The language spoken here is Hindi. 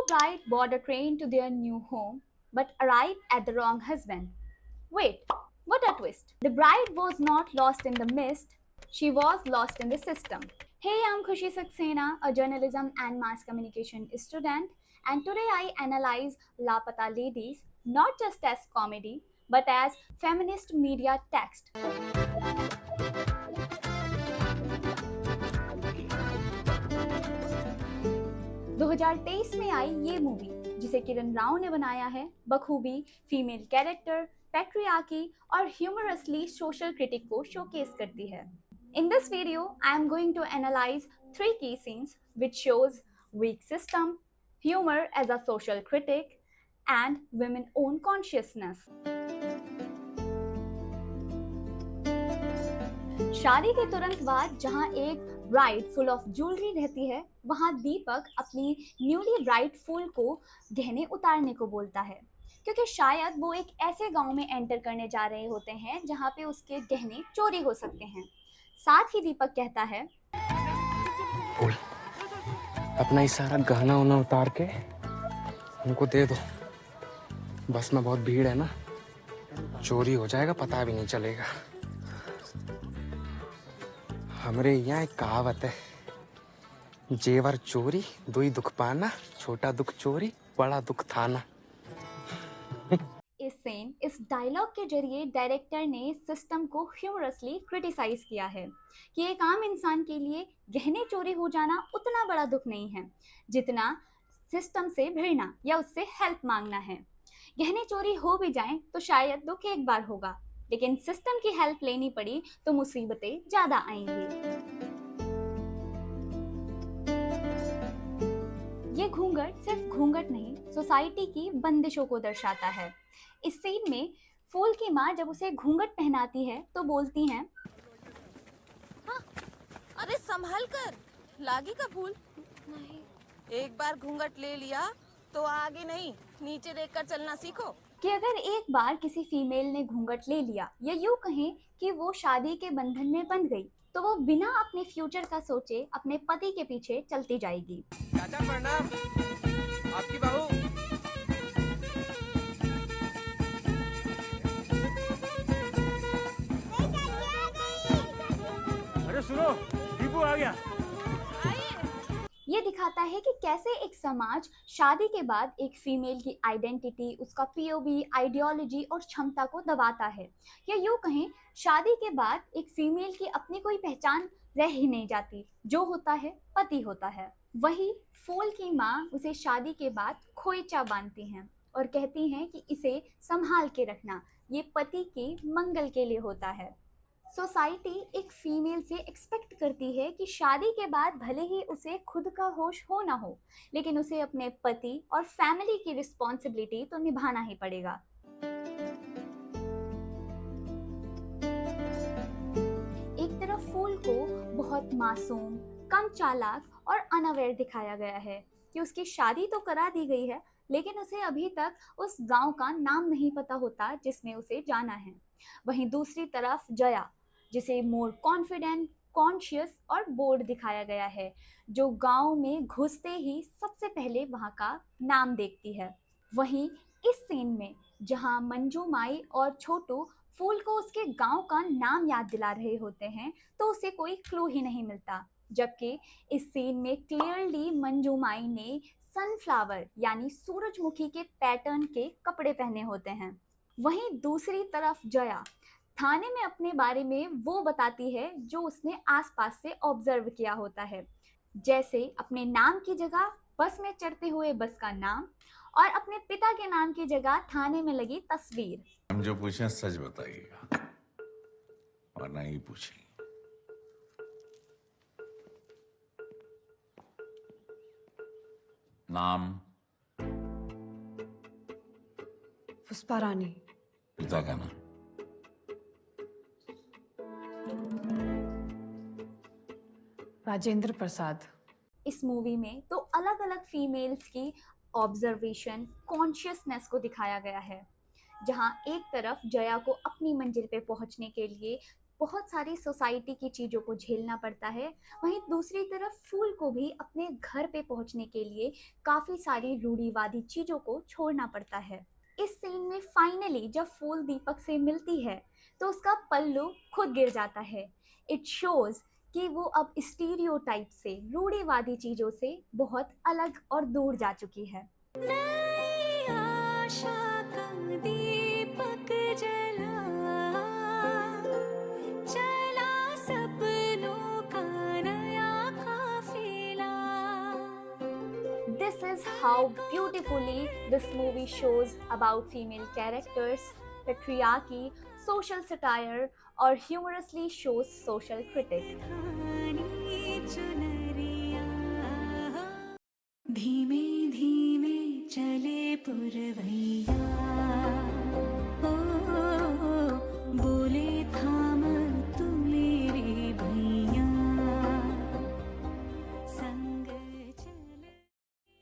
bride board a train to their new home but arrived at the wrong husband. Wait, what a twist! The bride was not lost in the mist, she was lost in the system. Hey, I'm Khushi Saxena, a journalism and mass communication student, and today I analyze Lapata Ladies not just as comedy but as feminist media text. 2023 में आई ये मूवी जिसे किरण राव ने बनाया है बखूबी फीमेल कैरेक्टर, पैट्रियार्की और ह्यूमरसली सोशल क्रिटिक को शोकेस करती है. In this video, I am going to analyze 3 key scenes which shows weak system, humor as a social critic, and women own consciousness. शादी के तुरंत बाद जहां एक ब्राइड फुल ऑफ ज्वेलरी रहती है, वहां दीपक अपनी न्यूली ब्राइड फूल को गहने उतारने को बोलता है, क्योंकि शायद वो एक ऐसे गांव में एंटर करने जा रहे होते हैं जहां पे उसके गहने चोरी हो सकते हैं. साथ ही दीपक कहता है, फूल अपना ही सारा गहना उना उतार के उनको दे दो. बस में बहुत भीड़ है ना, चोरी हो जाएगा, पता भी नहीं चलेगा. हमरे यहाँ एक कहावत है, जेवर चोरी दुई दुख पाना, छोटा दुख चोरी बड़ा दुख थाना. इस डायलॉग के जरिए डायरेक्टर ने सिस्टम को ह्यूमरसली क्रिटिसाइज किया है कि एक आम इंसान के लिए गहने चोरी हो जाना उतना बड़ा दुख नहीं है जितना सिस्टम से भिड़ना या उससे हेल्प मांगना है. गहने चोरी हो भी जाएं तो शायद दुख एक बार होगा, लेकिन सिस्टम की हेल्प लेनी पड़ी तो मुसीबतें ज्यादा आएंगी. ये घूंघट सिर्फ घूंघट नहीं, सोसाइटी की बंदिशों को दर्शाता है. इस सीन में फूल की माँ जब उसे घूंघट पहनाती है तो बोलती हैं, हाँ, अरे संभल कर, लागी का फूल नहीं. एक बार घूंघट ले लिया तो आगे नहीं, नीचे देखकर चलना सीखो. कि अगर एक बार किसी फीमेल ने घूंघट ले लिया या यूं कहें कि वो शादी के बंधन में बंध गई, तो वो बिना अपने फ्यूचर का सोचे अपने पति के पीछे चलती जाएगी. चाचा प्रणाम, आपकी बहू. अरे सुनो, दीपू आ गया. ये दिखाता है कि कैसे एक समाज शादी के बाद एक फीमेल की आइडेंटिटी, उसका पीओवी, आइडियोलॉजी और क्षमता को दबाता है. या यूँ कहें, शादी के बाद एक फीमेल की अपनी कोई पहचान रह ही नहीं जाती, जो होता है पति होता है. वही फूल की माँ उसे शादी के बाद खोइचा बांधती हैं और कहती हैं कि इसे संभाल के रखना, ये पति के मंगल के लिए होता है. सोसाइटी एक फीमेल से एक्सपेक्ट करती है कि शादी के बाद भले ही उसे खुद का होश हो ना हो, लेकिन उसे अपने पति और फैमिली की रिस्पॉन्सिबिलिटी तो निभाना ही पड़ेगा. एक तरफ फूल को बहुत मासूम, कम चालाक और अनअवेयर दिखाया गया है कि उसकी शादी तो करा दी गई है, लेकिन उसे अभी तक उस गांव का नाम नहीं पता होता जिसमें उसे जाना है. वहीं दूसरी तरफ जया, जिसे मोर कॉन्फिडेंट, कॉन्शियस और बोल्ड दिखाया गया है, जो गांव में घुसते ही सबसे पहले वहां का नाम देखती है. वहीं इस सीन में जहां मंजू माई और छोटू फूल को उसके गांव का नाम याद दिला रहे होते हैं, तो उसे कोई क्लू ही नहीं मिलता, जबकि इस सीन में क्लियरली मंजू माई ने सनफ्लावर यानी सूरजमुखी के पैटर्न के कपड़े पहने होते हैं. वहीं दूसरी तरफ जया थाने में अपने बारे में वो बताती है जो उसने आसपास से ऑब्जर्व किया होता है, जैसे अपने नाम की जगह बस में चढ़ते हुए बस का नाम और अपने पिता के नाम की जगह थाने में लगी तस्वीर. हम जो पूछें सच बताइएगा, और नहीं पूछेंगे. नाम? पुष्पा रानी. पिता का नाम? राजेंद्र प्रसाद. इस मूवी में तो अलग अलग फीमेल्स की ऑब्जर्वेशन, कॉन्शियसनेस को दिखाया गया है, जहां एक तरफ जया को अपनी मंजिल पे पहुंचने के लिए बहुत सारी सोसाइटी की चीज़ों को झेलना पड़ता है, वहीं दूसरी तरफ फूल को भी अपने घर पे पहुंचने के लिए काफ़ी सारी रूढ़िवादी चीज़ों को छोड़ना पड़ता है। इस सीन में फाइनली जब फूल दीपक से मिलती है तो उसका पल्लू खुद गिर जाता है। इट शोज कि वो अब स्टीरियोटाइप से, रूढ़िवादी चीज़ों से बहुत अलग और दूर जा चुकी है। नई आशा का दीपक जला, चला सपनों का नया काफिला। This is how beautifully this movie shows about female characters, patriarchy, social satire, or humorously shows social critique. धीमे धीमे चले पुरवैया,